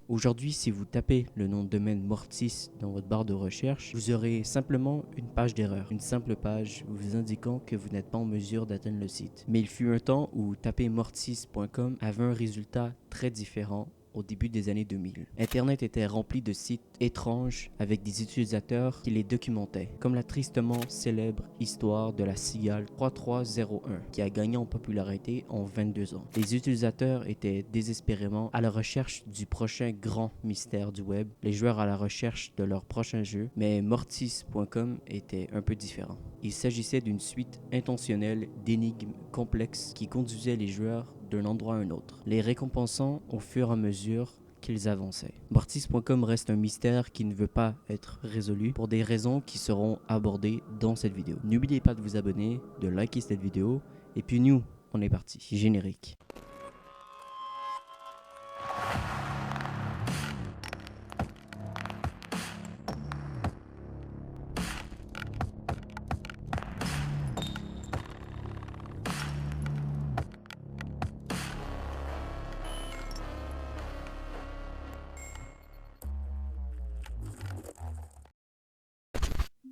Aujourd'hui, si vous tapez le nom de domaine Mortis dans votre barre de recherche, vous aurez simplement une page d'erreur, une simple page vous indiquant que vous n'êtes pas en mesure d'atteindre le site. Mais il fut un temps où taper mortis.com avait un résultat très différent au début des années 2000. Internet était rempli de sites étranges avec des utilisateurs qui les documentaient, comme la tristement célèbre histoire de la cigale 3301 qui a gagné en popularité en 22 ans. Les utilisateurs étaient désespérément à la recherche du prochain grand mystère du web, les joueurs à la recherche de leur prochain jeu, mais Mortis.com était un peu différent. Il s'agissait d'une suite intentionnelle d'énigmes complexes qui conduisaient les joueurs d'un endroit à un autre, les récompensant au fur et à mesure qu'ils avançaient. Mortis.com reste un mystère qui ne veut pas être résolu pour des raisons qui seront abordées dans cette vidéo. N'oubliez pas de vous abonner, de liker cette vidéo, et puis nous, on est parti. Générique.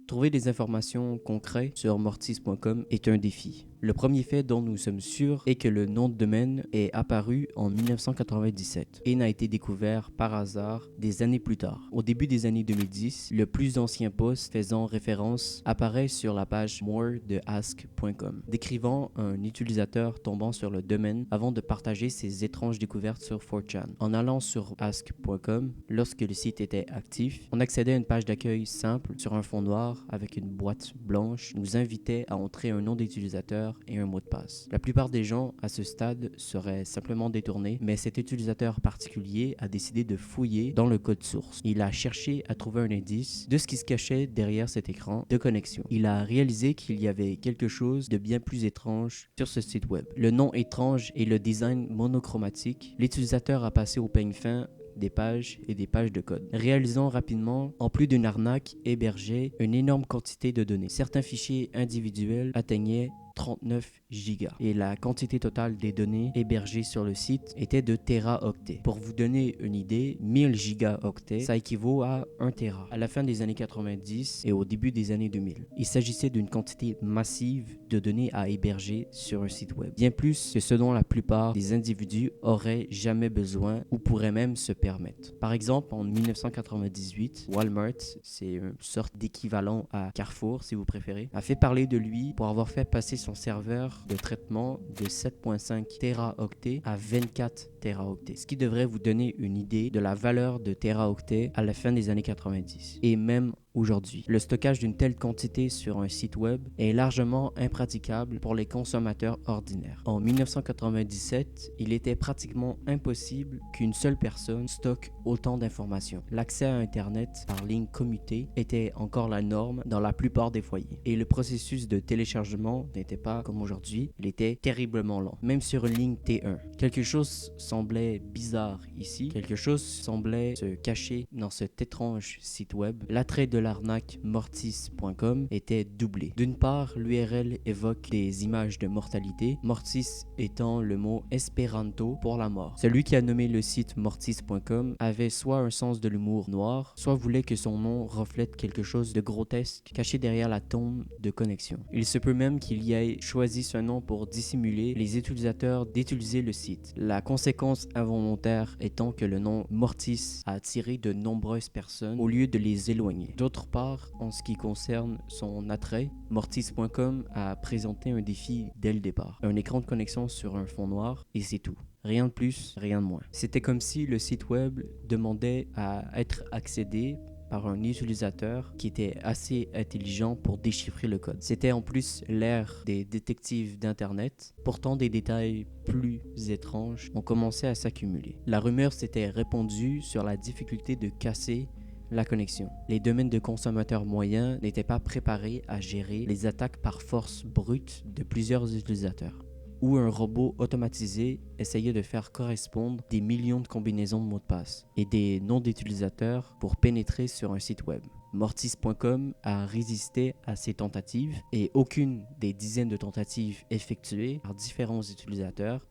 Trouver des informations concrètes sur mortis.com est un défi. Le premier fait dont nous sommes sûrs est que le nom de domaine est apparu en 1997 et n'a été découvert par hasard des années plus tard. Au début des années 2010, le plus ancien post faisant référence apparaît sur la page more de ask.com, décrivant un utilisateur tombant sur le domaine avant de partager ses étranges découvertes sur 4chan. En allant sur ask.com, lorsque le site était actif, on accédait à une page d'accueil simple sur un fond noir avec une boîte blanche qui nous invitait à entrer un nom d'utilisateur et un mot de passe. La plupart des gens à ce stade seraient simplement détournés, mais cet utilisateur particulier a décidé de fouiller dans le code source. Il a cherché à trouver un indice de ce qui se cachait derrière cet écran de connexion. Il a réalisé qu'il y avait quelque chose de bien plus étrange sur ce site web. Le nom étrange et le design monochromatique, l'utilisateur a passé au peigne fin des pages et des pages de code, réalisant rapidement, en plus d'une arnaque, hébergeait une énorme quantité de données. Certains fichiers individuels atteignaient 39 gigas et la quantité totale des données hébergées sur le site était de téraoctets. Pour vous donner une idée, 1000 gigaoctets, ça équivaut à 1 téra. À la fin des années 90 et au début des années 2000, il s'agissait d'une quantité massive de données à héberger sur un site web, bien plus que ce dont la plupart des individus auraient jamais besoin ou pourraient même se permettre. Par exemple, en 1998, Walmart, c'est une sorte d'équivalent à Carrefour si vous préférez, a fait parler de lui pour avoir fait passer son serveur de traitement de 7.5 téraoctets à 24 téraoctets, ce qui devrait vous donner une idée de la valeur de téraoctets à la fin des années 90 et même aujourd'hui. Le stockage d'une telle quantité sur un site web est largement impraticable pour les consommateurs ordinaires. En 1997, il était pratiquement impossible qu'une seule personne stocke autant d'informations. L'accès à Internet par ligne commutée était encore la norme dans la plupart des foyers et le processus de téléchargement n'était pas comme aujourd'hui, il était terriblement lent, même sur une ligne T1. Quelque chose semblait bizarre ici, quelque chose semblait se cacher dans cet étrange site web. L'attrait de l'arnaque mortis.com était doublé. D'une part, l'URL évoque des images de mortalité, mortis étant le mot espéranto pour la mort. Celui qui a nommé le site mortis.com avait soit un sens de l'humour noir, soit voulait que son nom reflète quelque chose de grotesque caché derrière la tombe de connexion. Il se peut même qu'il y ait choisi ce nom pour dissimuler les utilisateurs d'utiliser le site. La conséquence involontaire étant que le nom Mortis a attiré de nombreuses personnes au lieu de les éloigner. D'autre part, en ce qui concerne son attrait, Mortis.com a présenté un défi dès le départ. Un écran de connexion sur un fond noir et c'est tout. Rien de plus, rien de moins. C'était comme si le site web demandait à être accédé par un utilisateur qui était assez intelligent pour déchiffrer le code. C'était en plus l'ère des détectives d'Internet. Pourtant, des détails plus étranges ont commencé à s'accumuler. La rumeur s'était répandue sur la difficulté de casser la connexion. Les domaines de consommateurs moyens n'étaient pas préparés à gérer les attaques par force brute de plusieurs utilisateurs, où un robot automatisé essayait de faire correspondre des millions de combinaisons de mots de passe et des noms d'utilisateurs pour pénétrer sur un site web. Mortis.com a résisté à ces tentatives et aucune des dizaines de tentatives effectuées par différents utilisateurs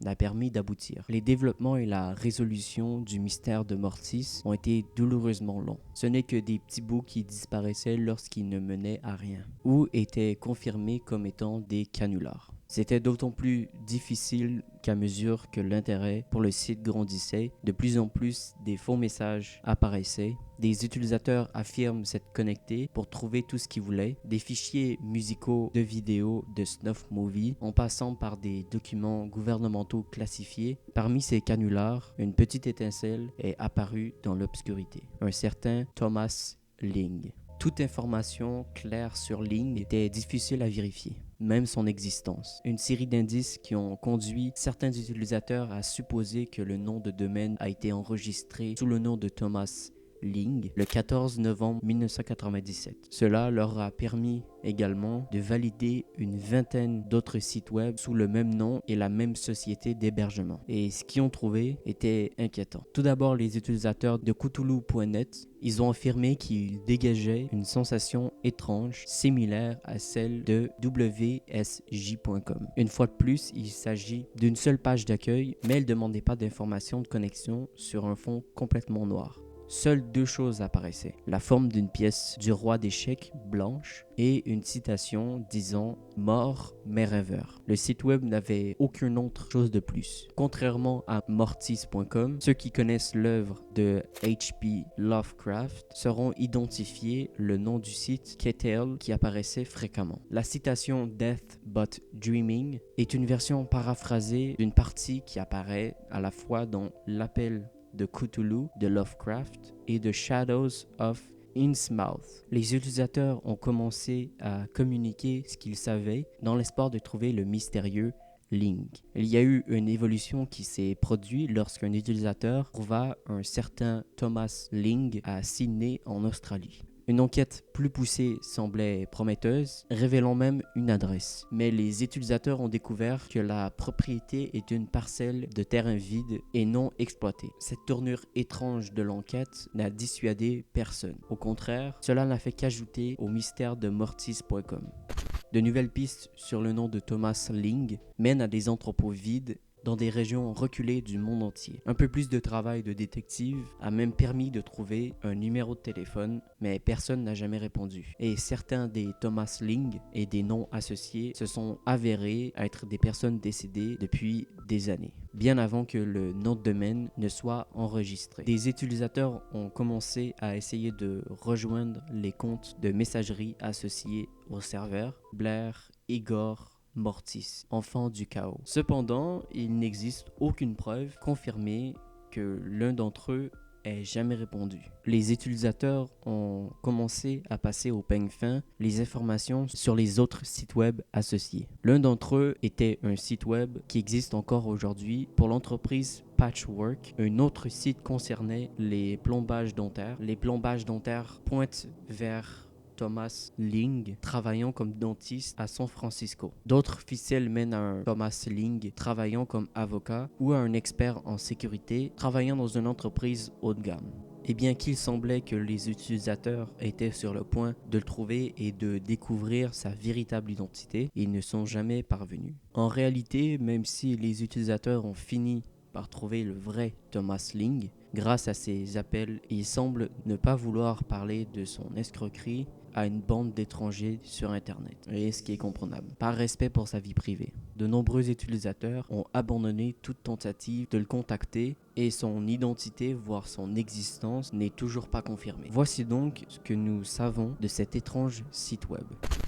n'a permis d'aboutir. Les développements et la résolution du mystère de Mortis ont été douloureusement longs. Ce n'est que des petits bouts qui disparaissaient lorsqu'ils ne menaient à rien, ou étaient confirmés comme étant des canulars. C'était d'autant plus difficile qu'à mesure que l'intérêt pour le site grandissait, de plus en plus des faux messages apparaissaient. Des utilisateurs affirment s'être connectés pour trouver tout ce qu'ils voulaient, des fichiers musicaux, de vidéos, de snuff movies, en passant par des documents gouvernementaux classifiés. Parmi ces canulars, une petite étincelle est apparue dans l'obscurité. Un certain Thomas Ling. Toute information claire sur Ling était difficile à vérifier, même son existence. Une série d'indices qui ont conduit certains utilisateurs à supposer que le nom de domaine a été enregistré sous le nom de Thomas Ling le 14 novembre 1997. Cela leur a permis également de valider une vingtaine d'autres sites web sous le même nom et la même société d'hébergement. Et ce qu'ils ont trouvé était inquiétant. Tout d'abord, les utilisateurs de Cthulhu.net, ils ont affirmé qu'ils dégageaient une sensation étrange, similaire à celle de WSJ.com. Une fois de plus, il s'agit d'une seule page d'accueil, mais elle ne demandait pas d'informations de connexion sur un fond complètement noir. Seules deux choses apparaissaient, la forme d'une pièce du roi d'échecs blanche et une citation disant « Mort, mais rêveur ». Le site web n'avait aucune autre chose de plus. Contrairement à Mortis.com, ceux qui connaissent l'œuvre de H.P. Lovecraft sauront identifier le nom du site Kettle qui apparaissait fréquemment. La citation « Death but Dreaming » est une version paraphrasée d'une partie qui apparaît à la fois dans l'appel de Cthulhu de Lovecraft et de Shadows of Innsmouth. Les utilisateurs ont commencé à communiquer ce qu'ils savaient dans l'espoir de trouver le mystérieux Ling. Il y a eu une évolution qui s'est produite lorsqu'un utilisateur trouva un certain Thomas Ling à Sydney en Australie. Une enquête plus poussée semblait prometteuse, révélant même une adresse. Mais les utilisateurs ont découvert que la propriété est une parcelle de terrain vide et non exploitée. Cette tournure étrange de l'enquête n'a dissuadé personne. Au contraire, cela n'a fait qu'ajouter au mystère de Mortis.com. De nouvelles pistes sur le nom de Thomas Ling mènent à des entrepôts vides dans des régions reculées du monde entier. Un peu plus de travail de détective a même permis de trouver un numéro de téléphone, mais personne n'a jamais répondu. Et certains des Thomas Ling et des noms associés se sont avérés être des personnes décédées depuis des années, bien avant que le nom de domaine ne soit enregistré. Des utilisateurs ont commencé à essayer de rejoindre les comptes de messagerie associés au serveur. Blair, Igor, Mortis, enfant du chaos. Cependant, il n'existe aucune preuve confirmée que l'un d'entre eux ait jamais répondu. Les utilisateurs ont commencé à passer au peigne fin les informations sur les autres sites web associés. L'un d'entre eux était un site web qui existe encore aujourd'hui pour l'entreprise Patchwork. Un autre site concernait les plombages dentaires. Les plombages dentaires pointent vers Thomas Ling travaillant comme dentiste à San Francisco. D'autres ficelles mènent à un Thomas Ling travaillant comme avocat ou à un expert en sécurité travaillant dans une entreprise haut de gamme. Et bien qu'il semblait que les utilisateurs étaient sur le point de le trouver et de découvrir sa véritable identité, ils ne sont jamais parvenus. En réalité, même si les utilisateurs ont fini par trouver le vrai Thomas Ling, grâce à ses appels, il semble ne pas vouloir parler de son escroquerie à une bande d'étrangers sur Internet, et ce qui est comprenable, par respect pour sa vie privée. De nombreux utilisateurs ont abandonné toute tentative de le contacter et son identité, voire son existence, n'est toujours pas confirmée. Voici donc ce que nous savons de cet étrange site web.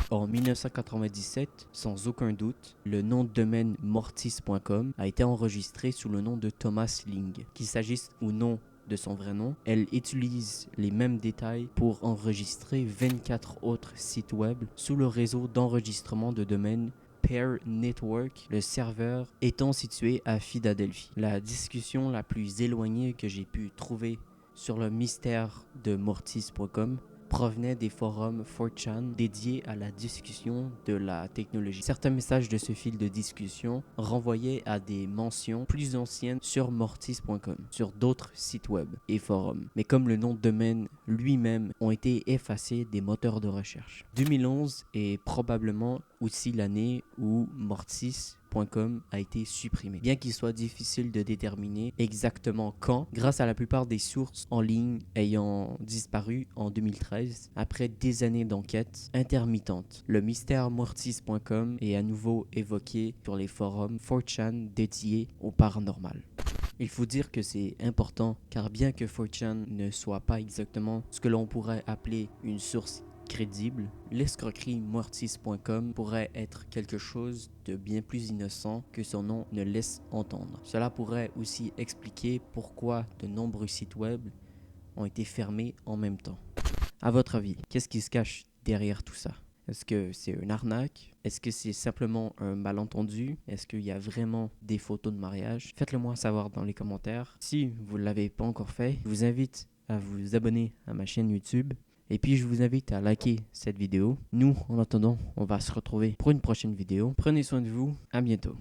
En 1997, sans aucun doute, le nom de domaine Mortis.com a été enregistré sous le nom de Thomas Ling. Qu'il s'agisse ou non de son vrai nom, elle utilise les mêmes détails pour enregistrer 24 autres sites web sous le réseau d'enregistrement de domaine Peer Network, le serveur étant situé à Philadelphie. La discussion la plus éloignée que j'ai pu trouver sur le mystère de Mortis.com provenait des forums 4chan dédiés à la discussion de la technologie. Certains messages de ce fil de discussion renvoyaient à des mentions plus anciennes sur Mortis.com, sur d'autres sites web et forums. Mais comme le nom de domaine lui-même ont été effacés des moteurs de recherche. 2011 est probablement aussi l'année où Mortis mortis.com a été supprimé. Bien qu'il soit difficile de déterminer exactement quand, grâce à la plupart des sources en ligne ayant disparu en 2013, après des années d'enquête intermittentes, le mystère mortis.com est à nouveau évoqué sur les forums 4chan dédiés au paranormal. Il faut dire que c'est important car bien que 4chan ne soit pas exactement ce que l'on pourrait appeler une source crédible, l'escroquerie mortis.com pourrait être quelque chose de bien plus innocent que son nom ne laisse entendre. Cela pourrait aussi expliquer pourquoi de nombreux sites web ont été fermés en même temps. À votre avis, qu'est-ce qui se cache derrière tout ça? Est-ce que c'est une arnaque? Est-ce que c'est simplement un malentendu? Est-ce qu'il y a vraiment des photos de mariage? Faites-le moi savoir dans les commentaires. Si vous ne l'avez pas encore fait, je vous invite à vous abonner à ma chaîne YouTube. Et puis je vous invite à liker cette vidéo. Nous, en attendant, on va se retrouver pour une prochaine vidéo. Prenez soin de vous, à bientôt.